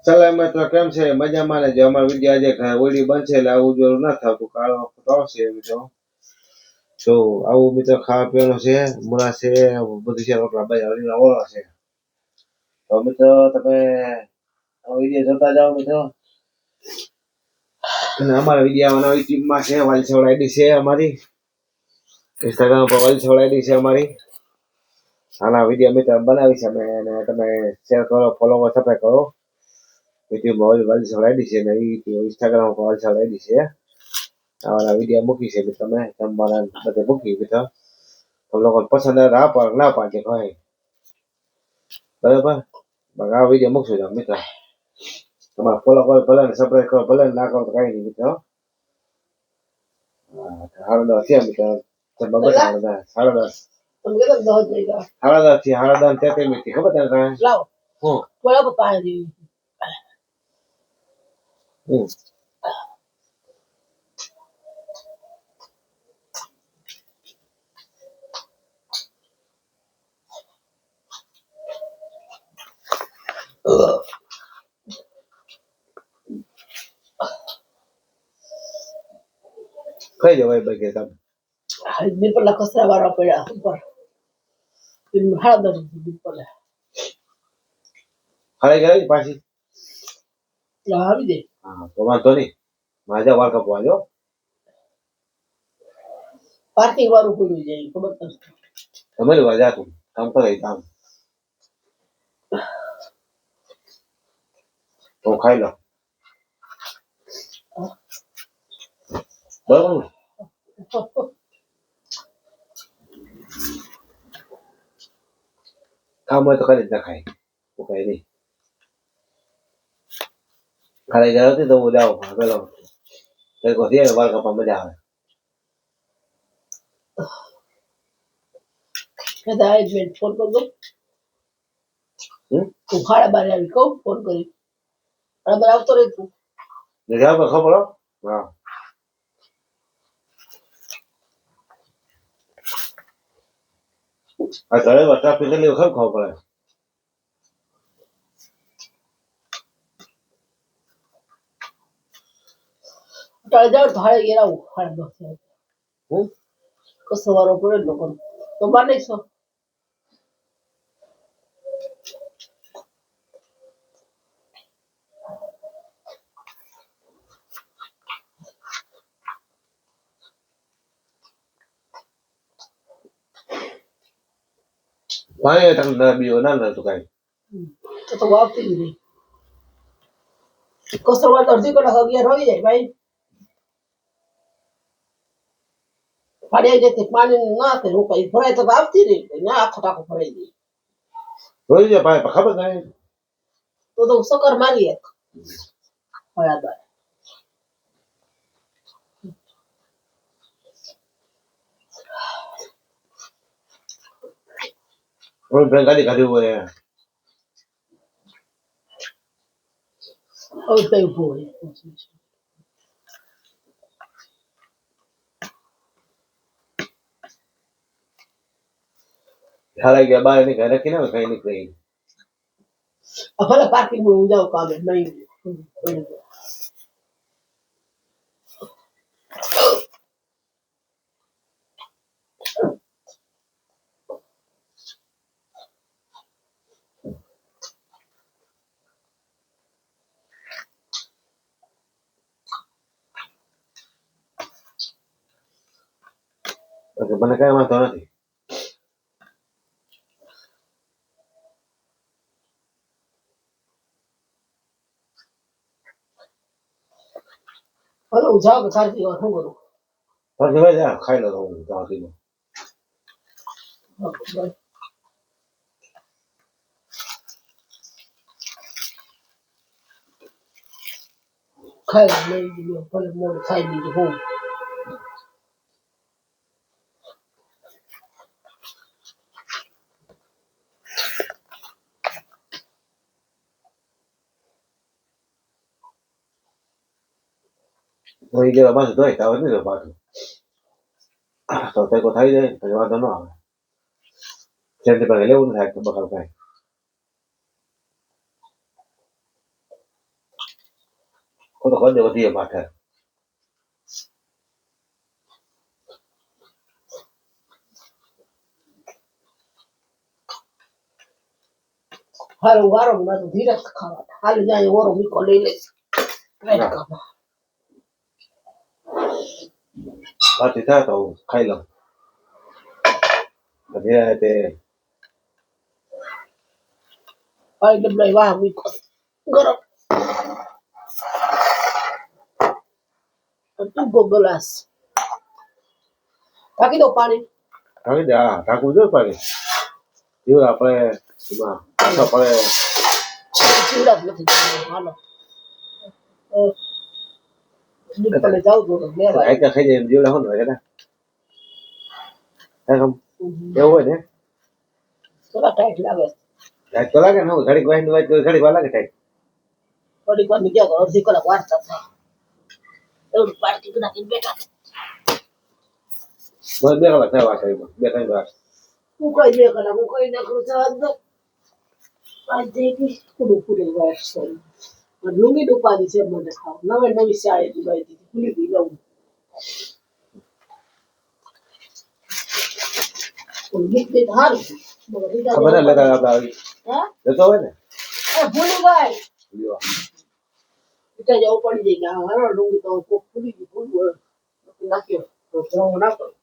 સલામત તો કેમ છે મજામાં ને જે અમારો વિડીયો આજે ઓડી બનશે એટલે આવું જોરું ના થતું કાળો ફોટો આવશે મિત્રો તો આવું મિત્રો ખાવા પીવાનું છે મૂળા છે બધું છે રોટલા બજાર ઓળો છે તો મિત્રો તમે વિડીયો જોતા જાઓ મિત્રો અને અમારા વિડીયો નવી ટીમમાં છે વાલસોડ આઈડી છે અમારી ઇન્સ્ટાગ્રામ પર વાલસોડ આઈડી છે અમારી આના વિડીયો મિત્રો બનાવી છે અમે અને તમે શેર કરો ફોલો સબસ્ક્રાઈબ કરો યુટ્યુબમાં વાલસોડ આઈડી છે ને ઇન્સ્ટાગ્રામ પર વાલસોડ આઈડી છે આવાના વિડીયો મૂકી છે તમે તમારા બધે મૂકી મિત્રો તમે લોકો પસંદ આવે પણ ના પાડે ભાઈ બરાબર આ વિડીયો મૂકશું તમે મિત્રો તમારે ફોલો કરો ભલે ને સબસ્ક્રાઈબ કરો ભલે ના કરો તો કઈ નહીં મિત્રો સાડા 10 થયા મિત્રો સાડા 10 થી 10:33 ખબર તને લાવ હું બરાબર પાણી કઈ જવાય ભાઈ તમે દીપલ કસરા વાળા પડ્યા ઉપર હાડા 10 દીપલ ખાલી ગઈ પાછી આવી દે હા તો વાંધો નહીં માજા વાર કપવા જો પાર્કિંગ વાળું ખુલી જાય ખબર નથી તમારી વાજા તું કામ કરે કામ તો ખાઈ લો બરાબર કામ હોય તો કરી જ ના ખાય તો કઈ નહીં ખાલી ગયો હતી તો હું જાઉં પેલો કઈ વાર કપા મજા આવે કદા એક મિનિટ ફોન કર દો તું 12:30 આવી કહું ફોન કરી બરાબર આવતો રહે તું ખબર હા આ ઘરે વટા પીકેલી વખત ખબર પડે ટાળજાવ ભાડે ગેરાવ ખાડ દો કસવારો પડે લોકો તો માને છો પાણી તમને બીઓ ના નતું કઈ તો વાપતી નહીં કસરવા તો અડધી કલાક 11 વાગી જાય ભાઈ પાડ્યા જતી પાણી ના થાય રોકાઈ ભરાય તો આવતી રહી ના આખો ટાકો ભરાઈ જાય રોઈ જાય ભાઈ ખબર નહીં તો સકર મારી એક બરાબર રોજ ગાડી કાઢી હોય હવે તો ઉભો હોય હાલા ગયા બાર ની ઘરે રાખીને કઈ નીકળી ભલે પાર્કિંગ માં હું જાઉં કામે નહીં મને કઈ વાંધો નથી હલો જાવ કે ખાઈ લો શું કરું પછી ભાઈ જા ખાઈ લો તો જાતી લો ખાઈ લઈ લીધું ભલે મોડું ખાઈ લીધું હું વહી ગયેલા પાછું ધોઈ આવે નહીં પાછું તો ટેકો થઈ જાય પછી વાંધો ન આવે જેમથી પાસે લેવું ન થાય તો બકાલ કાંઈ Có có điều gì mà thật. હારું વારો ના ધીરે ખાવા હાલ જાય ઓરો મીકો લઈ લે પેટ કાપા Thì ta tàu khai lòng. Thì ભાઈ ડબલે વાહ મીકો ગરમ તું ગોગલાસ બાકી તો પાણી Thắng đã, thắng cũng rất phải. Chứ là phải mà sao phải ચીડા નથી હાલો નીકળે જાવ તો લેવા cái cái gì điều là không nói cái đó. Thấy không? Đâu rồi đấy. થોડા ટાઈટ લાગે Cái có lá cái nó khari quen nuôi khari quá lá cái này. થોડીક વાર ની ગયા અડધી કલાક વાંચતા થાય એવું પાર્ટી કદાચ બેઠા Mới biết là sao vậy biết hay là હું કઈ બે કલાક હું કઈ ના કરું જવા દો આજ દેખી કુડું કુડું વાસ છે લુંગી ડુપાડી છે મને ખાવ નવે નવી શાળે દીવાઈ દીધી ભૂલી ગઈ લઉં નીકળી હારું ખબર ના લેતા આપડા હા લેતો હોય ને ભૂલી ગઈ લ્યો ઉઠા જવું પડી જાય કે હા લુંગી તો કોક ભૂલી ગઈ ભૂલ નાખ્યો તો જવું ના કરો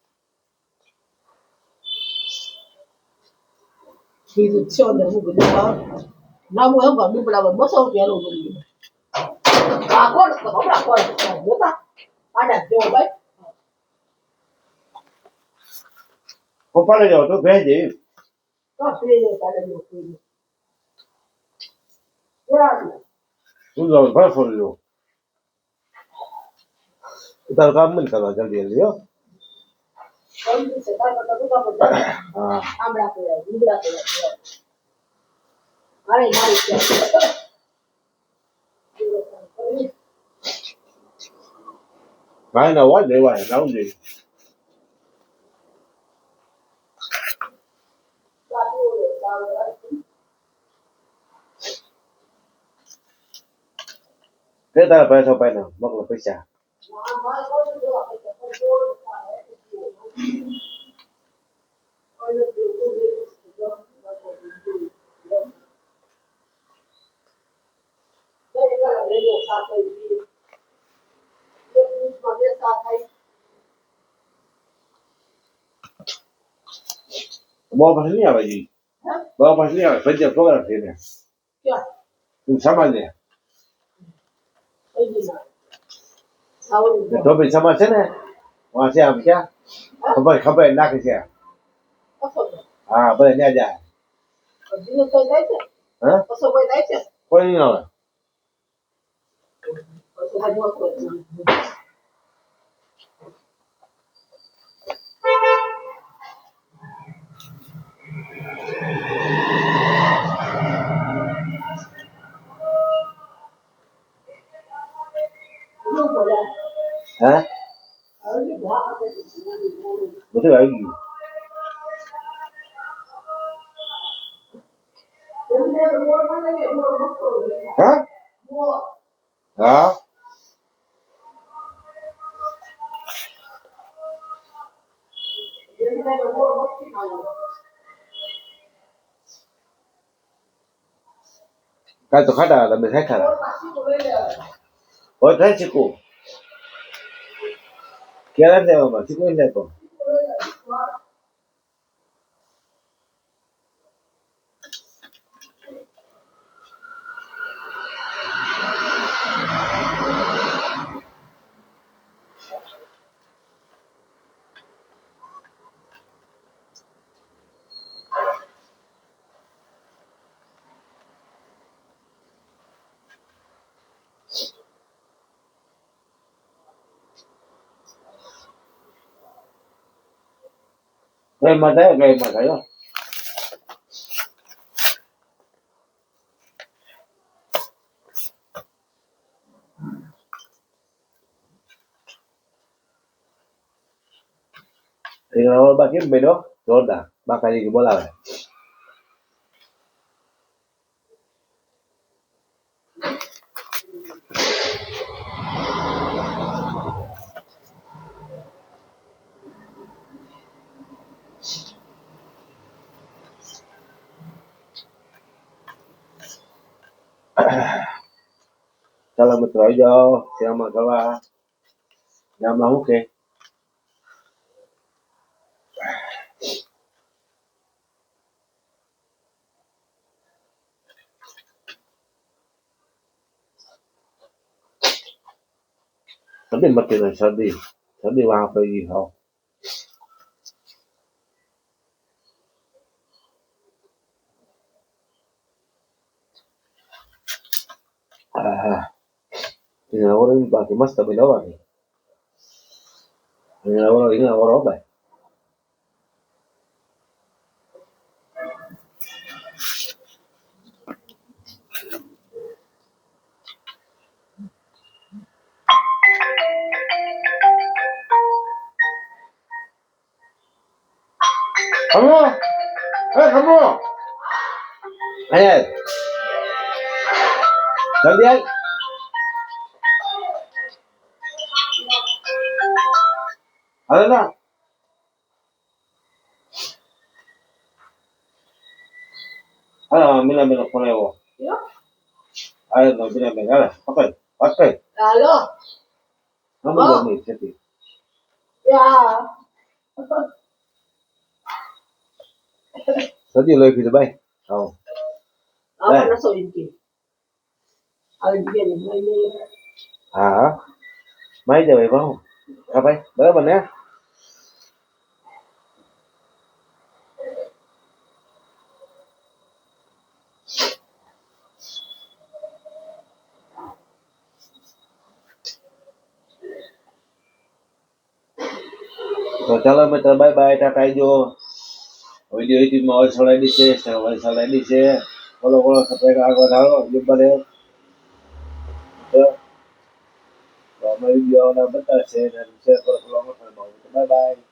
બીજું છે અંદર હું બધું ના હું એમ ભાભી બરાબર 200 રૂપિયા નું ભરી આ કોણ હમણાં કોણ જોતા આડા જો ભાઈ પપ્પા લઈ જાઓ તો ભેજ દે તો ફ્રી દે પાડે નો ફ્રી યાર તું જાવ ફળ ફળ લો તારું કામ મન કરવા જલ્દી જલ્દી હો કોણ છે તાર તો કામ બધા હા આમડા પડ્યા ગુંગળા પડ્યા અરે મારી છે ભાઈ ના હોય લેવાય લાવું જોઈએ તે તારા પૈસા પાઈ ના મોકલો પૈસા બહુ પછી નહીં આવે જી બહુ પછી નહીં આવે પંજાબ પ્રોગ્રામ થઈને તું સમાજ ને તો ભાઈ સમાજ છે ને વહાં છે આમ ક્યાં ખબર ખબર નાખે છે હા ભલે ત્યાં જાય હા કોઈ નહીં આવે હા બધું આવી ગયું હા હા કાલ તો ખાટા હતા બે ખાટા હોય થાય શીખવું ક્યારે દેવામાં શીખવું ને તો ગઈ માં થાય બાકી બેનો જોરદાર બાકાજી બોલાવે ચાલો મિત્રો આવી જાઓ શેરમાં કરવા ગામમાં શું કે શરદી મતી નહીં શરદી વાહ પડી ગઈ ખાઓ હા ઓરો બાકી મસ્ત બી લવાની ઓરો ભાઈ ખમો ખમો હે જલ્દી આવ અરે ના હા મીના ફોન આવ્યો યો અરે નો મીના હાલે પકડ પકડ હાલો હમણાં ગમી છે યા સદી લઈ કીધું ભાઈ આવો આવવાનો સોઈતી આવી ગયા ને લઈ હા હા મારી જવાય ભાવ હા ભાઈ બરાબર ને તો ચાલો મિત્રો બાય બાય ટાટા આવજો વિડીયો યુટ્યુબમાં વલસાડ છે વલસાડ છે ફોલો કરો સબસ્ક્રાઇબ આગળ ધારો યુટ્યુબ પર તો અમે વિડીયો બતાવશે શેર કરો બાય બાય